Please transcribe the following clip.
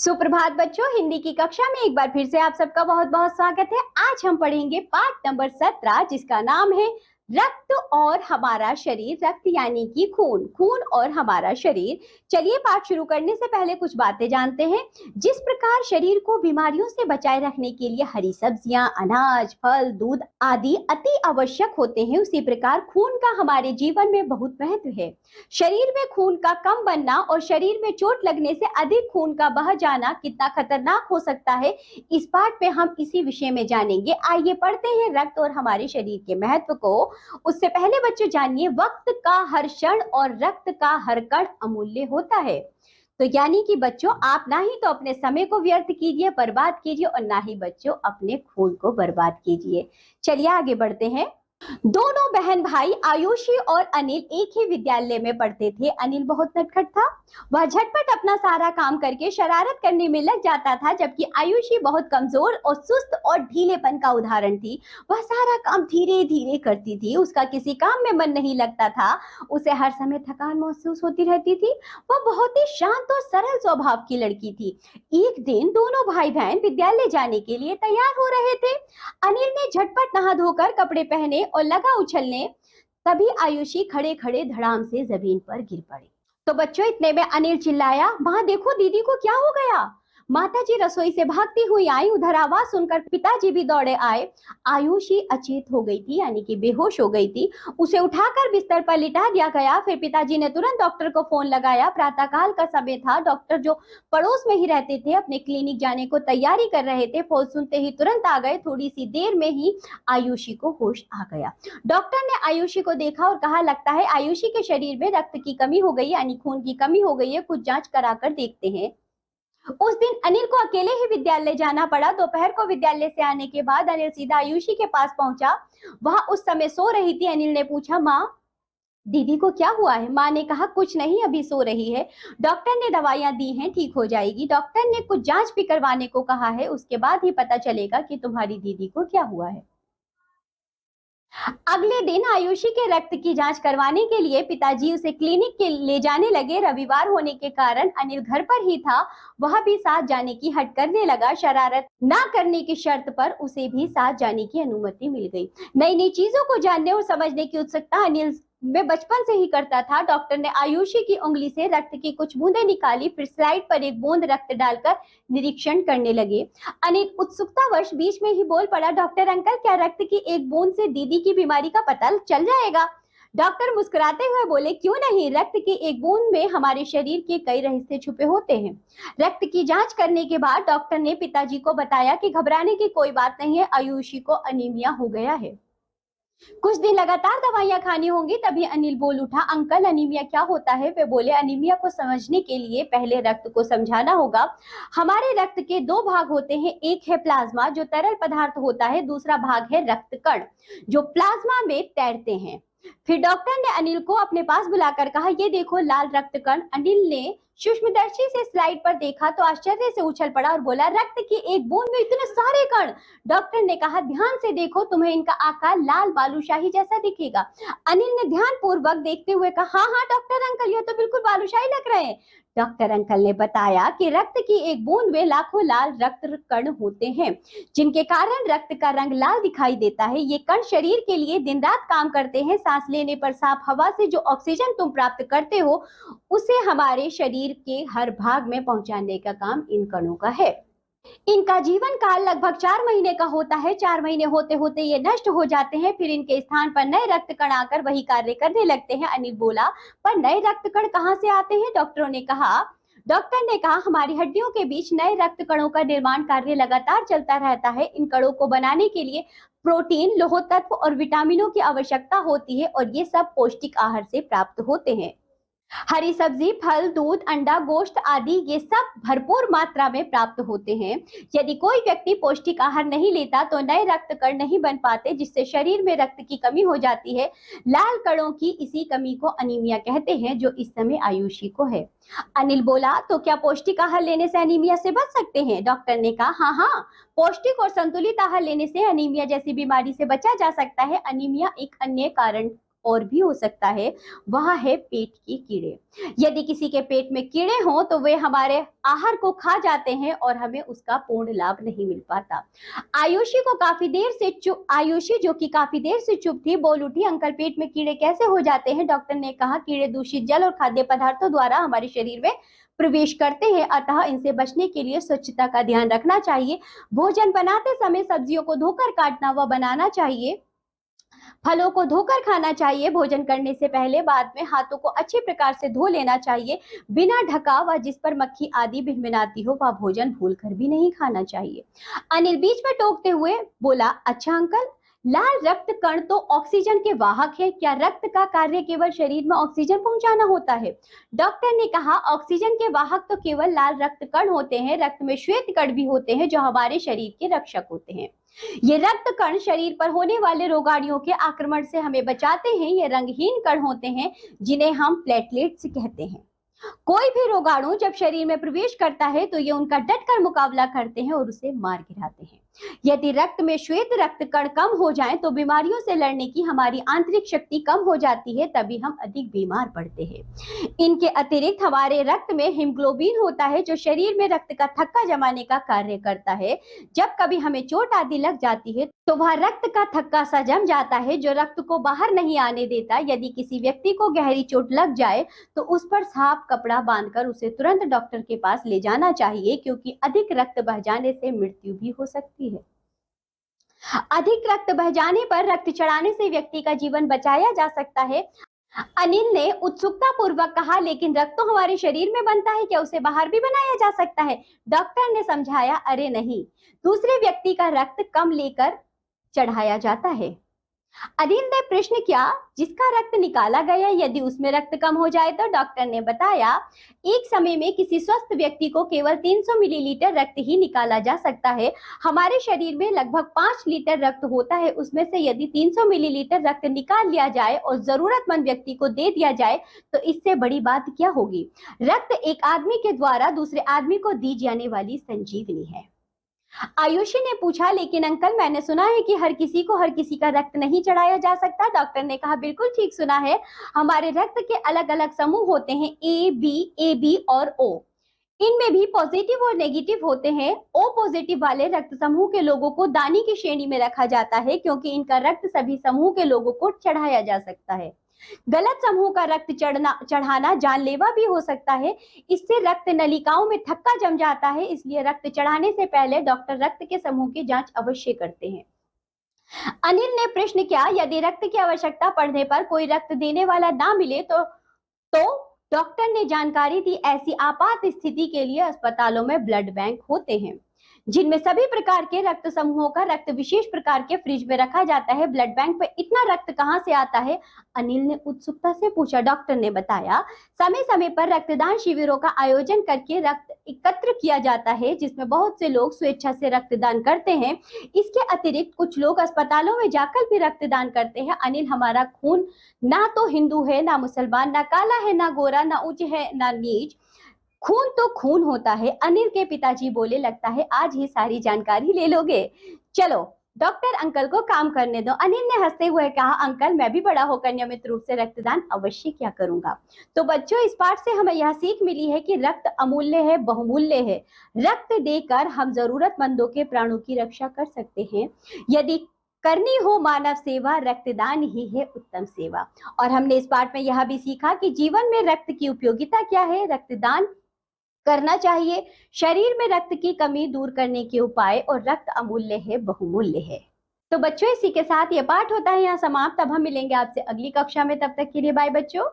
सुप्रभात बच्चों, हिंदी की कक्षा में एक बार फिर से आप सबका बहुत बहुत स्वागत है। आज हम पढ़ेंगे पाठ नंबर 17 जिसका नाम है रक्त और हमारा शरीर। रक्त यानी कि खून, खून और हमारा शरीर। चलिए पाठ शुरू करने से पहले कुछ बातें जानते हैं। जिस प्रकार शरीर को बीमारियों से बचाए रखने के लिए हरी सब्जियां, अनाज, फल, दूध आदि अति आवश्यक होते हैं, उसी प्रकार खून का हमारे जीवन में बहुत महत्व है। शरीर में खून का कम बनना और शरीर में चोट लगने से अधिक खून का बह जाना कितना खतरनाक हो सकता है, इस पाठ में हम इसी विषय में जानेंगे। आइए पढ़ते हैं रक्त और हमारे शरीर के महत्व को। उससे पहले बच्चों जानिए, वक्त का हर क्षण और रक्त का हर कण अमूल्य होता है। तो यानी कि बच्चों, आप ना ही तो अपने समय को व्यर्थ कीजिए, बर्बाद कीजिए, और ना ही बच्चों अपने खून को बर्बाद कीजिए। चलिए आगे बढ़ते हैं। दोनों बहन भाई आयुषी और अनिल एक ही विद्यालय में पढ़ते थे। अनिल बहुत नटखट था। वह झटपट अपना सारा काम करके शरारत करने में लग जाता था, जबकि आयुषी बहुत कमजोर और सुस्त और ढीलेपन का उदाहरण थी। वह सारा काम धीरे धीरे करती थी, उसका किसी काम में मन नहीं लगता था, उसे हर समय थकान महसूस होती रहती थी। वह बहुत ही शांत और सरल स्वभाव की लड़की थी। एक दिन दोनों भाई बहन विद्यालय जाने के लिए तैयार हो रहे थे। अनिल ने झटपट नहा धोकर कपड़े पहने और लगा उछलने। तभी आयुषी खड़े खड़े धड़ाम से जमीन पर गिर पड़ी। तो बच्चों, इतने में अनिल चिल्लाया, माँ देखो दीदी को क्या हो गया। माताजी रसोई से भागती हुई आई। उधर आवाज सुनकर पिताजी भी दौड़े आए। आयुषी अचेत हो गई थी, यानी कि बेहोश हो गई थी। उसे उठाकर बिस्तर पर लिटा दिया गया। फिर पिताजी ने तुरंत डॉक्टर को फोन लगाया। प्रातःकाल का समय था। डॉक्टर, जो पड़ोस में ही रहते थे, अपने क्लिनिक जाने को तैयारी कर रहे थे। फोन सुनते ही तुरंत आ गए। थोड़ी सी देर में ही आयुषी को होश आ गया। डॉक्टर ने आयुषी को देखा और कहा, लगता है आयुषी के शरीर में रक्त की कमी हो गई, यानी खून की कमी हो गई है। कुछ जांच कराकर देखते हैं। उस दिन अनिल को अकेले ही विद्यालय जाना पड़ा। दोपहर को विद्यालय से आने के बाद अनिल सीधा आयुषी के पास पहुंचा। वह उस समय सो रही थी। अनिल ने पूछा, माँ दीदी को क्या हुआ है। माँ ने कहा, कुछ नहीं, अभी सो रही है। डॉक्टर ने दवाइयां दी हैं, ठीक हो जाएगी। डॉक्टर ने कुछ जांच भी करवाने को कहा है, उसके बाद ही पता चलेगा कि तुम्हारी दीदी को क्या हुआ है। अगले दिन आयुषी के रक्त की जांच करवाने के लिए पिताजी उसे क्लिनिक के ले जाने लगे। रविवार होने के कारण अनिल घर पर ही था। वह भी साथ जाने की हट करने लगा। शरारत ना करने की शर्त पर उसे भी साथ जाने की अनुमति मिल गई। नई नई चीजों को जानने और समझने की उत्सुकता अनिल में बचपन से ही करता था। डॉक्टर ने आयुषी की उंगली से रक्त की कुछ बूंदें निकाली। फिर स्लाइड पर एक बूंद रक्त डालकर निरीक्षण करने लगे। अनिल उत्सुकतावश बीच में ही बोल पड़ा, डॉक्टर अंकल, क्या रक्त की एक बूंद से दीदी की बीमारी का पता चल जाएगा। डॉक्टर मुस्कुराते हुए बोले, क्यों नहीं, रक्त की एक बूंद में हमारे शरीर के कई रहस्य छुपे होते हैं। रक्त की जांच करने के बाद डॉक्टर ने पिताजी को बताया कि घबराने की कोई बात नहीं है, आयुषी को अनीमिया हो गया है। कुछ दिन लगातार दवाइयां खानी होंगी। तभी अनिल बोल उठा, अंकल अनीमिया क्या होता है। वे बोले, अनीमिया को समझने के लिए पहले रक्त को समझाना होगा। हमारे रक्त के दो भाग होते हैं, एक है प्लाज्मा जो तरल पदार्थ होता है, दूसरा भाग है रक्त कण जो प्लाज्मा में तैरते हैं। फिर डॉक्टर ने अनिल को अपने पास बुलाकर कहा, ये देखो लाल रक्त कण। अनिल ने सूक्ष्मदर्शी से स्लाइड पर देखा तो आश्चर्य से उछल पड़ा और बोला, रक्त की एक बूंद में इतने सारे कण। डॉक्टर ने कहा, ध्यान से देखो, तुम्हें इनका आकार लाल बालूशाही जैसा दिखेगा। अनिल ने ध्यान पूर्वक देखते हुए कहा, हाँ हाँ डॉक्टर अंकल, ये तो बिल्कुल बालूशाही लग रहे हैं। डॉक्टर अंकल ने बताया कि रक्त की एक बूंद में लाखों लाल रक्त कण होते हैं, जिनके कारण रक्त का रंग लाल दिखाई देता है। ये कण शरीर के लिए दिन रात काम करते हैं। सांस लेने पर साफ हवा से जो ऑक्सीजन तुम प्राप्त करते हो, उसे हमारे शरीर के हर भाग में पहुंचाने का काम इन कणों का है। इनका जीवन काल लगभग 4 महीने का होता है। 4 महीने होते होते ये नष्ट हो जाते हैं। फिर इनके स्थान पर नए रक्त कण आकर वही कार्य करने लगते हैं। अनिल बोला, पर नए रक्त कण कहां से आते हैं। डॉक्टर ने कहा, हमारी हड्डियों के बीच नए रक्त कणों का निर्माण कार्य लगातार चलता रहता है। इन कणों को बनाने के लिए प्रोटीन, लौह तत्व और विटामिनों की आवश्यकता होती है, और ये सब पौष्टिक आहार से प्राप्त होते हैं। हरी सब्जी, फल, दूध, अंडा, गोश्त आदि ये सब भरपूर मात्रा में प्राप्त होते हैं। यदि कोई व्यक्ति पौष्टिक आहार नहीं लेता तो नए रक्त कण नहीं बन पाते, जिससे शरीर में रक्त की कमी हो जाती है। लाल कणों की इसी कमी को अनीमिया कहते हैं, जो इस समय आयुषी को है। अनिल बोला, तो क्या पौष्टिक आहार लेने से अनीमिया से बच सकते हैं। डॉक्टर ने कहा, हाँ हाँ, पौष्टिक और संतुलित आहार लेने से अनीमिया जैसी बीमारी से बचा जा सकता है। अनीमिया एक अन्य कारण और भी हो सकता है, वह है पेट के कीड़े। यदि किसी के पेट में कीड़े हों तो वे हमारे आहार को खा जाते हैं और हमें उसका पूर्ण लाभ नहीं मिल पाता। आयुषी जो कि काफी देर से चुप थी, बोल उठी, अंकल पेट में कीड़े कैसे हो जाते हैं? डॉक्टर ने कहा, कीड़े दूषित जल और खाद्य पदार्थों द्वारा हमारे शरीर में प्रवेश करते हैं, अतः इनसे बचने के लिए स्वच्छता का ध्यान रखना चाहिए। भोजन बनाते समय सब्जियों को धोकर काटना व बनाना चाहिए। फलों को धोकर खाना चाहिए। भोजन करने से पहले बाद में हाथों को अच्छे प्रकार से धो लेना चाहिए। बिना ढका व जिस पर मक्खी आदि भिनभिनाती हो वह भोजन भूलकर भी नहीं खाना चाहिए। अनिल बीच में टोकते हुए बोला, अच्छा अंकल, लाल रक्त कण तो ऑक्सीजन के वाहक है, क्या रक्त का कार्य केवल शरीर में ऑक्सीजन पहुंचाना होता है? डॉक्टर ने कहा, ऑक्सीजन के वाहक तो केवल लाल रक्त कण होते हैं, रक्त में श्वेत कण भी होते हैं जो हमारे शरीर के रक्षक होते हैं। ये रक्त कण शरीर पर होने वाले रोगाणुओं के आक्रमण से हमें बचाते हैं। ये रंगहीन कण होते हैं जिन्हें हम प्लेटलेट्स कहते हैं। कोई भी रोगाणु जब शरीर में प्रवेश करता है तो ये उनका डटकर मुकाबला करते हैं और उसे मार गिराते हैं। यदि रक्त में श्वेत रक्त कण कम हो जाएं तो बीमारियों से लड़ने की हमारी आंतरिक शक्ति कम हो जाती है, तभी हम अधिक बीमार पड़ते हैं। इनके अतिरिक्त हमारे रक्त में हीमोग्लोबिन होता है जो शरीर में रक्त का थक्का जमाने का कार्य करता है। जब कभी हमें चोट आदि लग जाती है तो वह रक्त का थक्का सा जम जाता है जो रक्त को बाहर नहीं आने देता। यदि किसी व्यक्ति को गहरी चोट लग जाए तो उस पर साफ कपड़ा बांधकर उसे तुरंत डॉक्टर के पास ले जाना चाहिए, क्योंकि अधिक रक्त बह जाने से मृत्यु भी हो सकती है। अधिक रक्त बह जाने पर रक्त चढ़ाने से व्यक्ति का जीवन बचाया जा सकता है। अनिल ने उत्सुकता पूर्वक कहा, लेकिन रक्त तो हमारे शरीर में बनता है, क्या उसे बाहर भी बनाया जा सकता है? डॉक्टर ने समझाया, अरे नहीं, दूसरे व्यक्ति का रक्त कम लेकर चढ़ाया जाता है। अनिल ने प्रश्न किया, जिसका रक्त निकाला गया यदि उसमें रक्त कम हो जाए तो? डॉक्टर ने बताया, एक समय में किसी स्वस्थ व्यक्ति को केवल 300 मिलीलीटर रक्त ही निकाला जा सकता है। हमारे शरीर में लगभग 5 लीटर रक्त होता है, उसमें से यदि 300 मिलीलीटर रक्त निकाल लिया जाए और जरूरतमंद व्यक्ति को दे दिया जाए तो इससे बड़ी बात क्या होगी? रक्त एक आदमी के द्वारा दूसरे आदमी को दी जाने वाली संजीवनी है। आयुषी ने पूछा, लेकिन अंकल, मैंने सुना है कि हर किसी को हर किसी का रक्त नहीं चढ़ाया जा सकता। डॉक्टर ने कहा, बिल्कुल ठीक सुना है। हमारे रक्त के अलग अलग समूह होते हैं, ए बी और ओ। इनमें भी पॉजिटिव और नेगेटिव होते हैं। ओ पॉजिटिव वाले रक्त समूह के लोगों को दानी की श्रेणी में रखा जाता है, क्योंकि इनका रक्त सभी समूह के लोगों को चढ़ाया जा सकता है। गलत समूह का रक्त चढ़ाना जानलेवा भी हो सकता है। इससे रक्त नलिकाओं में थक्का जम जाता है, इसलिए रक्त चढ़ाने से पहले डॉक्टर रक्त के समूह की जांच अवश्य करते हैं। अनिल ने प्रश्न किया, यदि रक्त की आवश्यकता पड़ने पर कोई रक्त देने वाला ना मिले तो डॉक्टर ने जानकारी दी, ऐसी आपात स्थिति के लिए अस्पतालों में ब्लड बैंक होते हैं जिनमें सभी प्रकार के रक्त समूहों का रक्त विशेष प्रकार के फ्रिज में रखा जाता है। ब्लड बैंक में इतना रक्त कहां से आता है? अनिल ने उत्सुकता से पूछा। डॉक्टर ने बताया, समय समय पर रक्तदान शिविरों का आयोजन करके रक्त एकत्र किया जाता है, जिसमें बहुत से लोग स्वेच्छा से रक्तदान करते हैं। इसके अतिरिक्त कुछ लोग अस्पतालों में जाकर भी रक्तदान करते हैं। अनिल, हमारा खून ना तो हिंदू है, ना मुसलमान, ना काला है, ना गोरा, ना उच्च है, ना नीच, खून तो खून होता है। अनिल के पिताजी बोले, लगता है आज ही सारी जानकारी ले लोगे। चलो डॉक्टर अंकल को काम करने दो। अनिल ने हंसते हुए कहा, अंकल, मैं भी बड़ा होकर नियमित रूप से रक्तदान अवश्य क्या करूंगा। तो बच्चों, इस पाठ से हमें यह सीख मिली है कि रक्त अमूल्य है, बहुमूल्य है। रक्त देकर हम जरूरतमंदों के प्राणों की रक्षा कर सकते हैं। यदि करनी हो मानव सेवा, रक्तदान ही है उत्तम सेवा। और हमने इस पाठ में यह भी सीखा कि जीवन में रक्त की उपयोगिता क्या है। रक्तदान करना चाहिए, शरीर में रक्त की कमी दूर करने के उपाय, और रक्त अमूल्य है, बहुमूल्य है। तो बच्चों, इसी के साथ ये पाठ होता है यहाँ समाप्त। अब हम मिलेंगे आपसे अगली कक्षा में, तब तक के लिए बाय बच्चों।